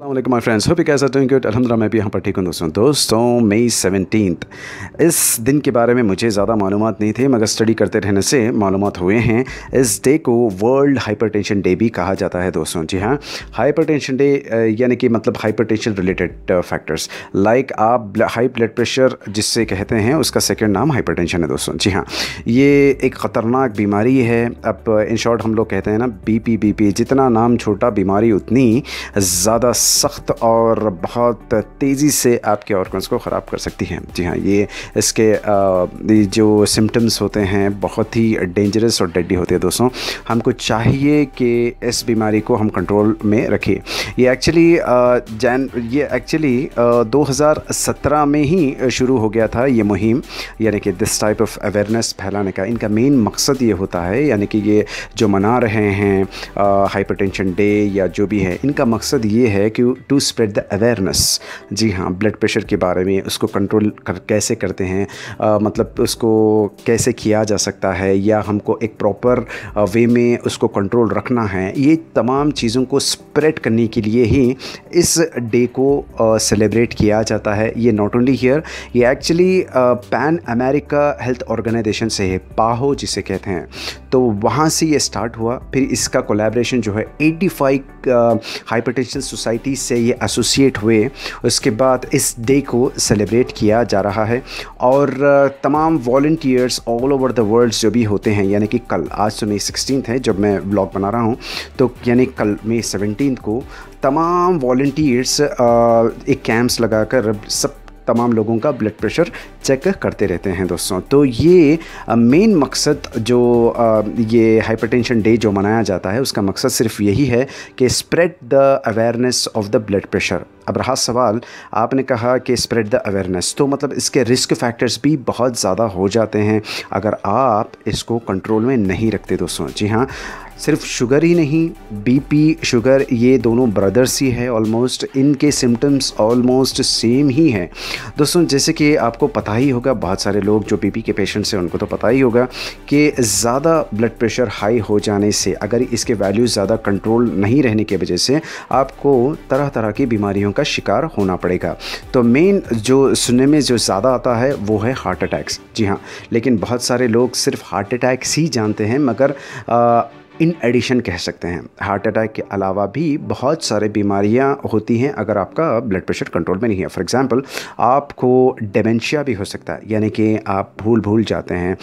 अस्सलामुअलैकुम my friends, hope you guys are doing good. अल्हम्दुलिल्लाह मैं भी यहाँ पर ठीक हूँ दोस्तों मई 17 इस दिन के बारे में मुझे ज़्यादा मालूमात नहीं थे, मगर स्टडी करते रहने से मालूमात हुए हैं। इस डे को वर्ल्ड हाइपरटेंशन डे भी कहा जाता है दोस्तों। जी हाँ, हाइपरटेंशन डे यानी कि मतलब हाइपरटेंशन रिलेटेड फैक्टर्स लाइक आप हाई ब्लड प्रेशर जिससे कहते हैं, उसका सेकेंड नाम हाइपरटेंशन है दोस्तों। जी हाँ, ये एक ख़तरनाक बीमारी है। अब इन शॉर्ट हम लोग कहते हैं ना बीपी। जितना नाम छोटा, बीमारी उतनी ज़्यादा सख्त और बहुत तेज़ी से आपके ऑर्गन्स को ख़राब कर सकती हैं। जी हाँ, ये इसके जो सिम्टम्स होते हैं बहुत ही डेंजरस और डेडली होते हैं दोस्तों। हमको चाहिए कि इस बीमारी को हम कंट्रोल में रखें। ये एक्चुअली 2017 में ही शुरू हो गया था ये मुहिम, यानी कि दिस टाइप ऑफ अवेयरनेस फैलाने का। इनका मेन मकसद ये होता है, यानी कि ये जो मना रहे हैं हाइपरटेंशन डे या जो भी है, इनका मकसद ये है कि टू स्प्रेड द अवेयरनेस। जी हाँ, ब्लड प्रेशर के बारे में, उसको कंट्रोल कैसे करते हैं, मतलब उसको कैसे किया जा सकता है, या हमको एक प्रॉपर वे में उसको कंट्रोल रखना है। ये तमाम चीज़ों को स्प्रेड करने के लिए ही इस डे को सेलिब्रेट किया जाता है। ये नॉट ओनली हियर, ये actually pan America health organization से है, पाहो जिसे कहते हैं। तो वहाँ से ये स्टार्ट हुआ। फिर इसका कोलैबोरेशन जो है 85 हाइपरटेंशन सोसाइटी से ये एसोसिएट हुए। उसके बाद इस डे को सेलिब्रेट किया जा रहा है। और तमाम volunteers all over the world जो भी होते हैं, यानी कि कल, आज तो मई 16 है जब मैं व्लॉग बना रहा हूँ, तो यानी कल मई 17 को तमाम वॉलंटियर्स एक कैंप्स लगाकर सब तमाम लोगों का ब्लड प्रेशर चेक करते रहते हैं दोस्तों। तो ये मेन मकसद जो ये हाइपरटेंशन डे जो मनाया जाता है, उसका मकसद सिर्फ यही है कि spread the awareness of the blood pressure. अब रहा सवाल, आपने कहा कि स्प्रेड द अवेयरनेस, तो मतलब इसके रिस्क फैक्टर्स भी बहुत ज़्यादा हो जाते हैं अगर आप इसको कंट्रोल में नहीं रखते दोस्तों। जी हाँ, सिर्फ शुगर ही नहीं, बीपी, शुगर, ये दोनों ब्रदर्स ही है ऑलमोस्ट। इनके सिम्टम्स ऑलमोस्ट सेम ही हैं दोस्तों। जैसे कि आपको पता ही होगा, बहुत सारे लोग जो बीपी के पेशेंट्स हैं उनको तो पता ही होगा कि ज़्यादा ब्लड प्रेशर हाई हो जाने से, अगर इसके वैल्यूज़ ज़्यादा कंट्रोल नहीं रहने की वजह से आपको तरह तरह की बीमारियों का शिकार होना पड़ेगा। तो मेन जो सुनने में जो ज़्यादा आता है वो है हार्ट अटैक्स। जी हाँ, लेकिन बहुत सारे लोग सिर्फ हार्ट अटैक्स ही जानते हैं, मगर इन एडिशन कह सकते हैं हार्ट अटैक के अलावा भी बहुत सारे बीमारियां होती हैं अगर आपका ब्लड प्रेशर कंट्रोल में नहीं है। फॉर एग्जांपल, आपको डिमेंशिया भी हो सकता है, यानी कि आप भूल जाते हैं,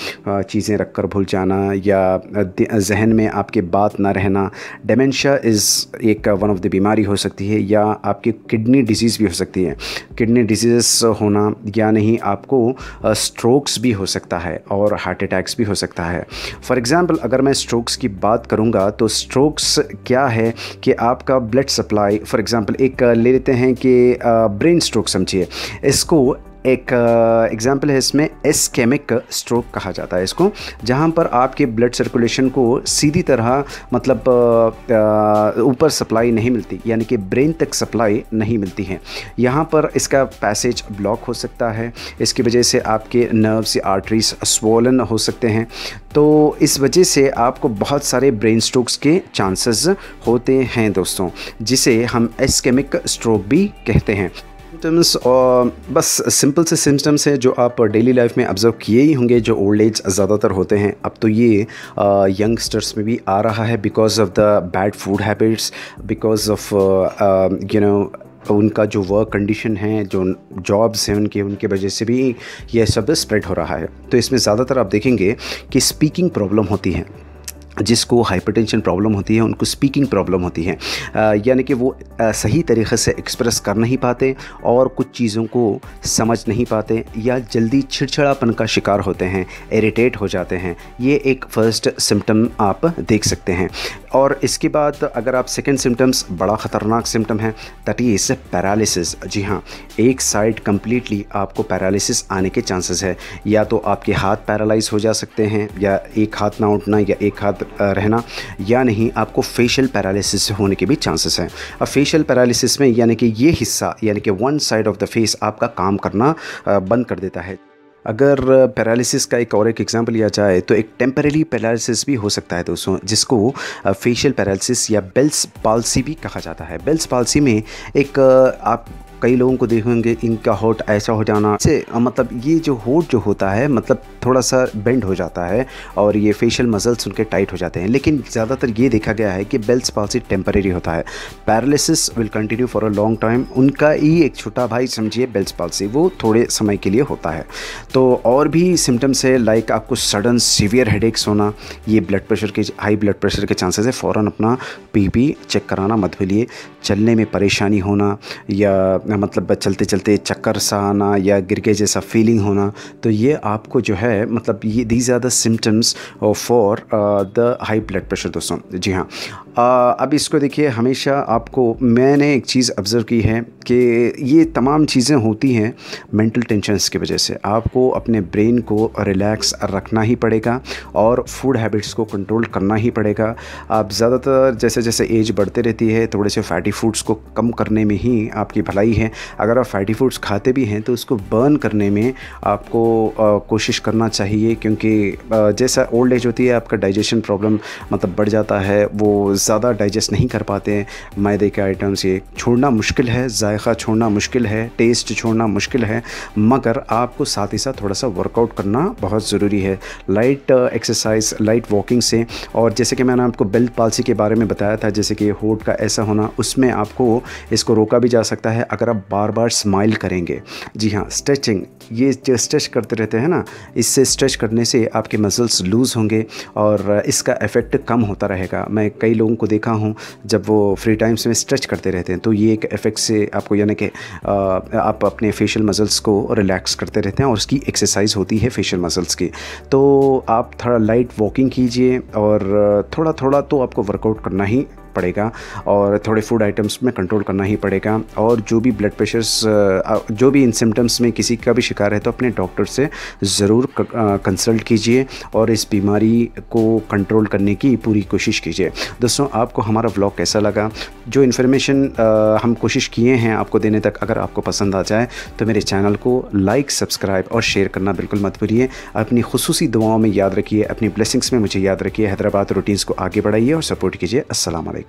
चीज़ें रखकर भूल जाना, या जहन में आपके बात ना रहना। डिमेंशिया इज़ एक वन ऑफ द बीमारी हो सकती है। या आपकी किडनी डिजीज़ भी हो सकती है, किडनी डिजीज़ होना, या नहीं आपको स्ट्रोक्स भी हो सकता है और हार्ट अटैक्स भी हो सकता है। फॉर एग्ज़ाम्पल, अगर मैं स्ट्रोक्स की बात करूंगा तो स्ट्रोक्स क्या है कि आपका ब्लड सप्लाई, फॉर एग्जांपल एक ले लेते हैं कि ब्रेन स्ट्रोक समझिए, इसको एक एग्जाम्पल है, इसमें एस्केमिक स्ट्रोक कहा जाता है इसको, जहाँ पर आपके ब्लड सर्कुलेशन को सीधी तरह मतलब ऊपर सप्लाई नहीं मिलती, यानी कि ब्रेन तक सप्लाई नहीं मिलती है। यहाँ पर इसका पैसेज ब्लॉक हो सकता है, इसकी वजह से आपके नर्व्स या आर्टरीज स्वोलन हो सकते हैं। तो इस वजह से आपको बहुत सारे ब्रेन स्ट्रोक्स के चांसेस होते हैं दोस्तों, जिसे हम एस्केमिक स्ट्रोक भी कहते हैं। सिम्टम्स और बस सिंपल से सिम्टम्स हैं जो आप डेली लाइफ में ऑब्ज़र्व किए ही होंगे, जो ओल्ड एज ज़्यादातर होते हैं। अब तो ये यंगस्टर्स में भी आ रहा है because of the bad food habits, because of उनका जो वर्क कंडीशन है, जो जॉब्स हैं उनके वजह से भी यह सब स्प्रेड हो रहा है। तो इसमें ज़्यादातर आप देखेंगे कि स्पीकिंग प्रॉब्लम होती है। जिसको हाइपरटेंशन प्रॉब्लम होती है उनको स्पीकिंग प्रॉब्लम होती है, यानी कि वो सही तरीक़े से एक्सप्रेस कर नहीं पाते और कुछ चीज़ों को समझ नहीं पाते, या जल्दी चिड़चिड़ापन का शिकार होते हैं, इरिटेट हो जाते हैं। ये एक फ़र्स्ट सिम्टम आप देख सकते हैं। और इसके बाद अगर आप सेकंड सिम्टम्स, बड़ा ख़तरनाक सिम्टम है, दैट इज़ पैरालिसिस। जी हाँ, एक साइड कम्प्लीटली आपको पैरालिसिस आने के चांसेस है। या तो आपके हाथ पैरालाइज हो जा सकते हैं, या एक हाथ ना उठना, या एक हाथ रहना, या नहीं आपको फेशियल पैरालिसिस होने के भी चांसेस हैं। अब फेशियल पैरालिसिस में यानी कि ये हिस्सा, यानी कि one side of the face आपका काम करना बंद कर देता है। अगर पैरालिसिस का एक एग्जांपल लिया जाए तो एक टेम्परेरी पैरालिसिस भी हो सकता है दोस्तों, जिसको फेशियल पैरालिसिस या बेल्स पाल्सी भी कहा जाता है। बेल्स पाल्सी में एक आप कई लोगों को देखेंगे इनका होठ ऐसा हो जाना से मतलब ये जो होठ जो होता है मतलब थोड़ा सा बेंड हो जाता है और ये फेशियल मसल्स उनके टाइट हो जाते हैं। लेकिन ज़्यादातर ये देखा गया है कि बेल्स पाल्सी टेम्परेरी होता है, paralysis will continue for a long time. उनका ही एक छोटा भाई समझिए बेल्स पाल्सी, वो थोड़े समय के लिए होता है। तो और भी सिम्टम्स है लाइक आपको सडन सीवियर हेडेक्स होना, ये ब्लड प्रेशर के हाई ब्लड प्रेशर के चांसेस है। फ़ौरन अपना बीपी चेक कराना मत भूलिए। चलने में परेशानी होना या मतलब चलते चलते चक्कर सा आना या गिरगे जैसा फीलिंग होना, तो ये आपको जो है मतलब ये these are the symptoms for the high blood pressure दोस्तों। जी हाँ, अब इसको देखिए, हमेशा आपको मैंने एक चीज़ ऑब्ज़र्व की है कि ये तमाम चीज़ें होती हैं मेंटल टेंशन्स की वजह से। आपको अपने ब्रेन को रिलैक्स रखना ही पड़ेगा और फूड हैबिट्स को कंट्रोल करना ही पड़ेगा। आप ज़्यादातर जैसे जैसे एज बढ़ते रहती है थोड़े से फैटी फूड्स को कम करने में ही आपकी भलाई है। अगर आप फैटी फूड्स खाते भी हैं तो उसको बर्न करने में आपको कोशिश करना चाहिए, क्योंकि जैसा ओल्ड एज होती है आपका डाइजेशन प्रॉब्लम मतलब बढ़ जाता है, वो ज़्यादा डाइजेस्ट नहीं कर पाते हैं मैदे के आइटम्स। ये छोड़ना मुश्किल है, जायका छोड़ना मुश्किल है, टेस्ट छोड़ना मुश्किल है, मगर आपको साथ ही साथ थोड़ा सा वर्कआउट करना बहुत ज़रूरी है, लाइट एक्सरसाइज, लाइट वॉकिंग से। और जैसे कि मैंने आपको बेल्ट पाल्सी के बारे में बताया था, जैसे कि होठ का ऐसा होना, उसमें आपको इसको रोका भी जा सकता है अगर आप बार बार स्माइल करेंगे। जी हाँ, स्ट्रेचिंग, ये जो स्ट्रेच करते रहते हैं ना, इससे स्ट्रेच करने से आपके मसल्स लूज़ होंगे और इसका इफ़ेक्ट कम होता रहेगा। मैं कई लोगों को देखा हूँ जब वो फ्री टाइम्स में स्ट्रेच करते रहते हैं तो ये एक इफ़ेक्ट से आपको यानी कि आप अपने फेशियल मसल्स को रिलैक्स करते रहते हैं और उसकी एक्सरसाइज होती है फेशियल मसल्स की। तो आप थोड़ा लाइट वॉकिंग कीजिए और थोड़ा थोड़ा तो आपको वर्कआउट करना ही पड़ेगा और थोड़े फूड आइटम्स में कंट्रोल करना ही पड़ेगा। और जो भी ब्लड प्रेशर्स, जो भी इन सिम्टम्स में किसी का भी शिकार है तो अपने डॉक्टर से ज़रूर कंसल्ट कीजिए और इस बीमारी को कंट्रोल करने की पूरी कोशिश कीजिए। दोस्तों, आपको हमारा व्लॉग कैसा लगा? जो इन्फॉर्मेशन हम कोशिश किए हैं आपको देने तक, अगर आपको पसंद आ जाए तो मेरे चैनल को लाइक, सब्सक्राइब और शेयर करना बिल्कुल मत भूलिए। अपनी खुसूसी दुआओं में याद रखिए, अपनी ब्लेसिंग्स में मुझे याद रखिए। हैदराबाद रूटीन्स को आगे बढ़ाइए और सपोर्ट कीजिए। अस्सलाम वालेकुम।